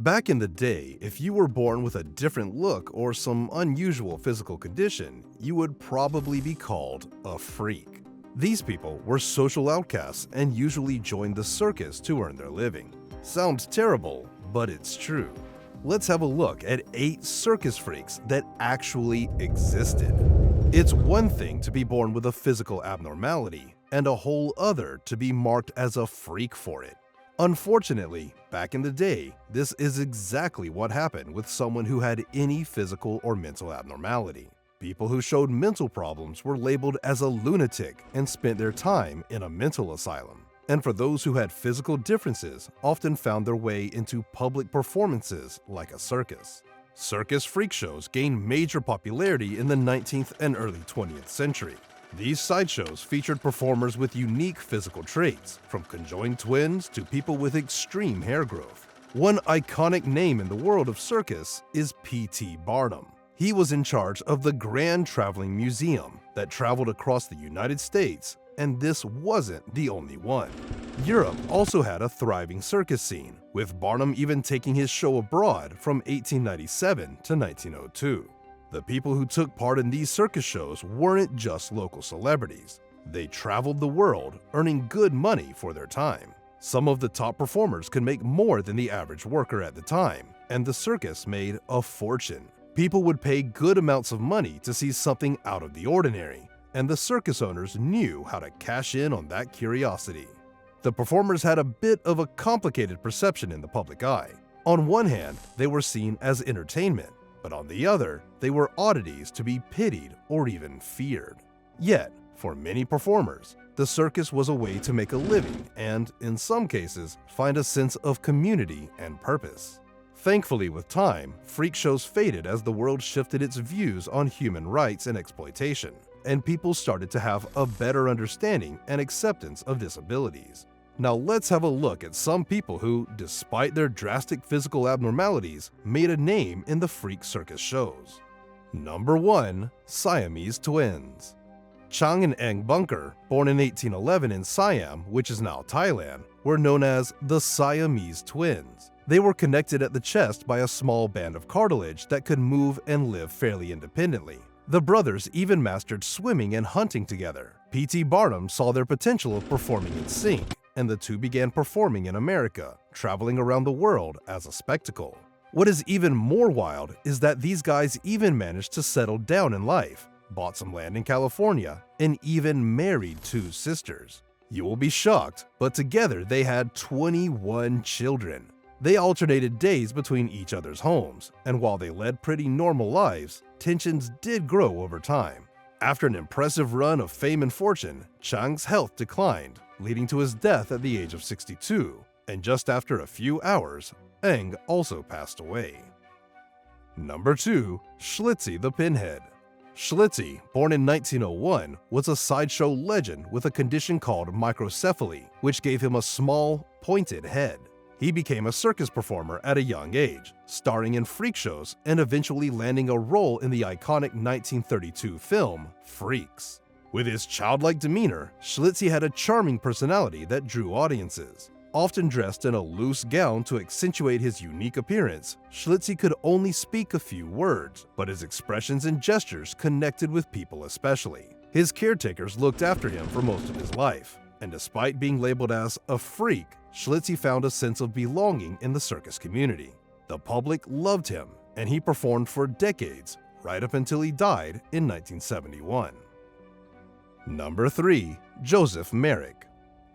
Back in the day, if you were born with a different look or some unusual physical condition, you would probably be called a freak. These people were social outcasts and usually joined the circus to earn their living. Sounds terrible, but it's true. Let's have a look at 8 circus freaks that actually existed. It's one thing to be born with a physical abnormality, and a whole other to be marked as a freak for it. Unfortunately, back in the day, this is exactly what happened with someone who had any physical or mental abnormality. People who showed mental problems were labeled as a lunatic and spent their time in a mental asylum. And for those who had physical differences, often found their way into public performances like a circus. Circus freak shows gained major popularity in the 19th and early 20th century. These sideshows featured performers with unique physical traits, from conjoined twins to people with extreme hair growth. One iconic name in the world of circus is P.T. Barnum. He was in charge of the Grand Traveling Museum that traveled across the United States, and this wasn't the only one. Europe also had a thriving circus scene, with Barnum even taking his show abroad from 1897 to 1902. The people who took part in these circus shows weren't just local celebrities. They traveled the world, earning good money for their time. Some of the top performers could make more than the average worker at the time, and the circus made a fortune. People would pay good amounts of money to see something out of the ordinary, and the circus owners knew how to cash in on that curiosity. The performers had a bit of a complicated perception in the public eye. On one hand, they were seen as entertainment, but on the other, they were oddities to be pitied or even feared. Yet, for many performers, the circus was a way to make a living and, in some cases, find a sense of community and purpose. Thankfully, with time, freak shows faded as the world shifted its views on human rights and exploitation, and people started to have a better understanding and acceptance of disabilities. Now let's have a look at some people who, despite their drastic physical abnormalities, made a name in the freak circus shows. Number 1. Siamese Twins. Chang and Eng Bunker, born in 1811 in Siam, which is now Thailand, were known as the Siamese Twins. They were connected at the chest by a small band of cartilage that could move and live fairly independently. The brothers even mastered swimming and hunting together. P.T. Barnum saw their potential of performing in sync, and the two began performing in America, traveling around the world as a spectacle. What is even more wild is that these guys even managed to settle down in life, bought some land in California, and even married 2 sisters. You will be shocked, but together they had 21 children. They alternated days between each other's homes, and while they led pretty normal lives, tensions did grow over time. After an impressive run of fame and fortune, Chang's health declined, leading to his death at the age of 62, and just after a few hours, Eng also passed away. Number 2. Schlitzie the Pinhead. Schlitzie, born in 1901, was a sideshow legend with a condition called microcephaly, which gave him a small, pointed head. He became a circus performer at a young age, starring in freak shows and eventually landing a role in the iconic 1932 film, Freaks. With his childlike demeanor, Schlitzie had a charming personality that drew audiences. Often dressed in a loose gown to accentuate his unique appearance, Schlitzie could only speak a few words, but his expressions and gestures connected with people especially. His caretakers looked after him for most of his life, and despite being labeled as a freak, Schlitzie found a sense of belonging in the circus community. The public loved him, and he performed for decades, right up until he died in 1971. Number 3. Joseph Merrick.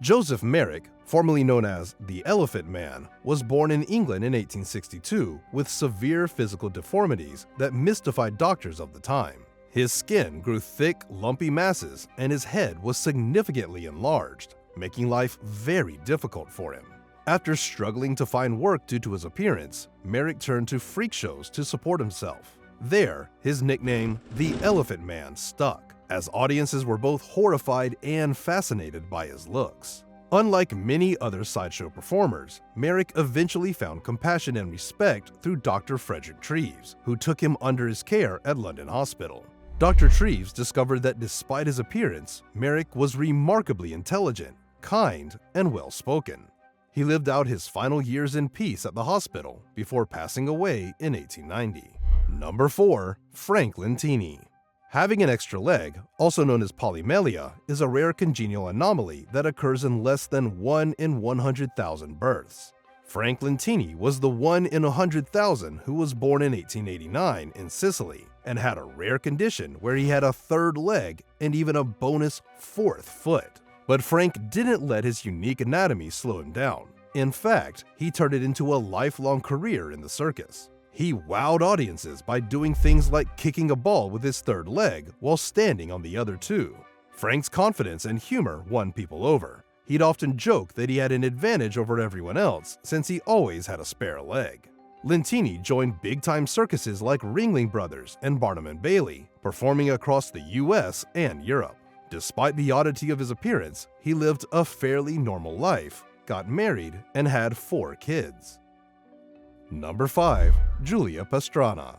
Joseph Merrick, formerly known as the Elephant Man, was born in England in 1862 with severe physical deformities that mystified doctors of the time. His skin grew thick, lumpy masses, and his head was significantly enlarged, making life very difficult for him. After struggling to find work due to his appearance, Merrick turned to freak shows to support himself. There, his nickname, the Elephant Man, stuck, as audiences were both horrified and fascinated by his looks. Unlike many other sideshow performers, Merrick eventually found compassion and respect through Dr. Frederick Treves, who took him under his care at London Hospital. Dr. Treves discovered that despite his appearance, Merrick was remarkably intelligent, kind, and well-spoken. He lived out his final years in peace at the hospital before passing away in 1890. Number 4. Frank Lentini. Having an extra leg, also known as polymelia, is a rare congenital anomaly that occurs in less than 1 in 100,000 births. Frank Lentini was the 1 in 100,000 who was born in 1889 in Sicily and had a rare condition where he had a third leg and even a bonus fourth foot. But Frank didn't let his unique anatomy slow him down. In fact, he turned it into a lifelong career in the circus. He wowed audiences by doing things like kicking a ball with his third leg while standing on the other two. Frank's confidence and humor won people over. He'd often joke that he had an advantage over everyone else since he always had a spare leg. Lentini joined big-time circuses like Ringling Brothers and Barnum and Bailey, performing across the US and Europe. Despite the oddity of his appearance, he lived a fairly normal life, got married, and had 4 kids. Number 5. Julia Pastrana.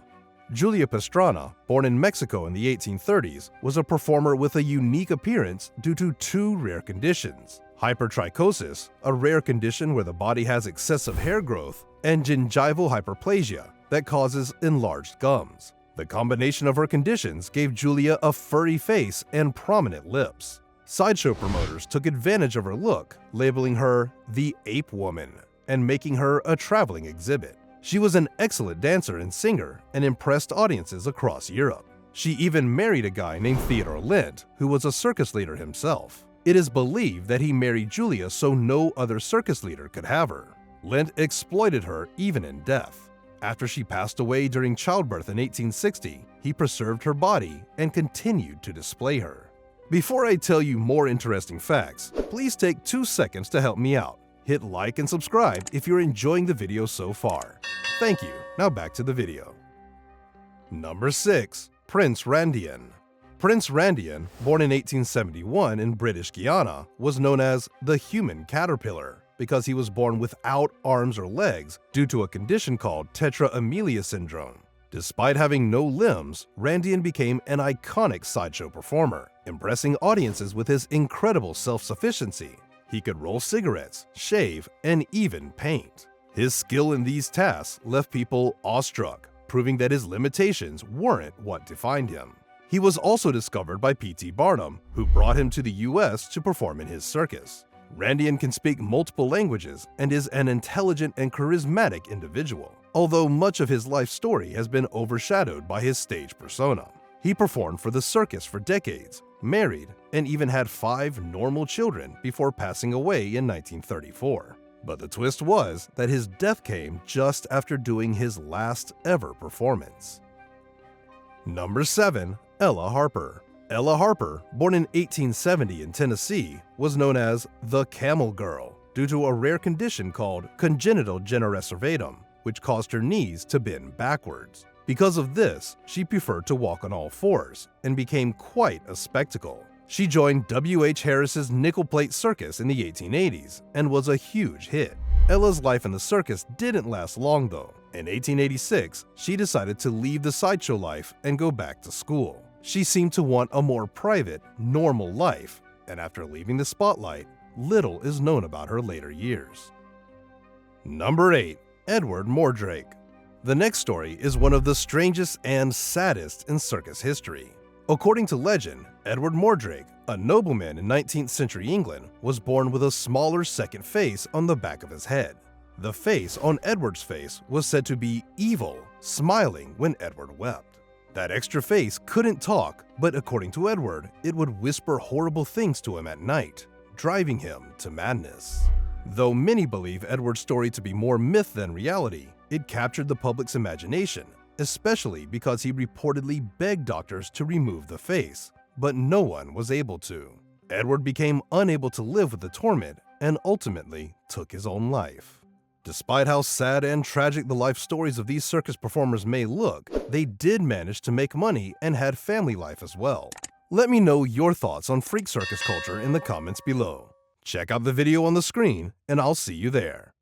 Julia Pastrana, born in Mexico in the 1830s, was a performer with a unique appearance due to 2 rare conditions: hypertrichosis, a rare condition where the body has excessive hair growth, and gingival hyperplasia that causes enlarged gums. The combination of her conditions gave Julia a furry face and prominent lips. Sideshow promoters took advantage of her look, labeling her the Ape Woman and making her a traveling exhibit. She was an excellent dancer and singer and impressed audiences across Europe. She even married a guy named Theodore Lent, who was a circus leader himself. It is believed that he married Julia so no other circus leader could have her. Lent exploited her even in death. After she passed away during childbirth in 1860, he preserved her body and continued to display her. Before I tell you more interesting facts, please take 2 seconds to help me out. Hit like and subscribe if you're enjoying the video so far. Thank you. Now back to the video. Number 6. Prince Randian. Prince Randian, born in 1871 in British Guiana, was known as the human caterpillar because he was born without arms or legs due to a condition called tetra-amelia syndrome. Despite having no limbs, Randian became an iconic sideshow performer, impressing audiences with his incredible self-sufficiency. He could roll cigarettes, shave, and even paint. His skill in these tasks left people awestruck, proving that his limitations weren't what defined him. He was also discovered by P.T. Barnum, who brought him to the US to perform in his circus. Randian can speak multiple languages and is an intelligent and charismatic individual, although much of his life story has been overshadowed by his stage persona. He performed for the circus for decades, married, and even had 5 normal children before passing away in 1934. But the twist was that his death came just after doing his last ever performance. Number 7. Ella Harper. Ella Harper, born in 1870 in Tennessee, was known as the Camel Girl due to a rare condition called congenital generoservatum, which caused her knees to bend backwards. Because of this, she preferred to walk on all 4s and became quite a spectacle. She joined W.H. Harris's Nickel Plate Circus in the 1880s and was a huge hit. Ella's life in the circus didn't last long though. In 1886, she decided to leave the sideshow life and go back to school. She seemed to want a more private, normal life, and after leaving the spotlight, little is known about her later years. Number 8. Edward Mordrake. The next story is one of the strangest and saddest in circus history. According to legend, Edward Mordrake, a nobleman in 19th century England, was born with a smaller second face on the back of his head. The face on Edward's face was said to be evil, smiling when Edward wept. That extra face couldn't talk, but according to Edward, it would whisper horrible things to him at night, driving him to madness. Though many believe Edward's story to be more myth than reality, it captured the public's imagination, especially because he reportedly begged doctors to remove the face, but no one was able to. Edward became unable to live with the torment and ultimately took his own life. Despite how sad and tragic the life stories of these circus performers may look, they did manage to make money and had family life as well. Let me know your thoughts on freak circus culture in the comments below. Check out the video on the screen, and I'll see you there.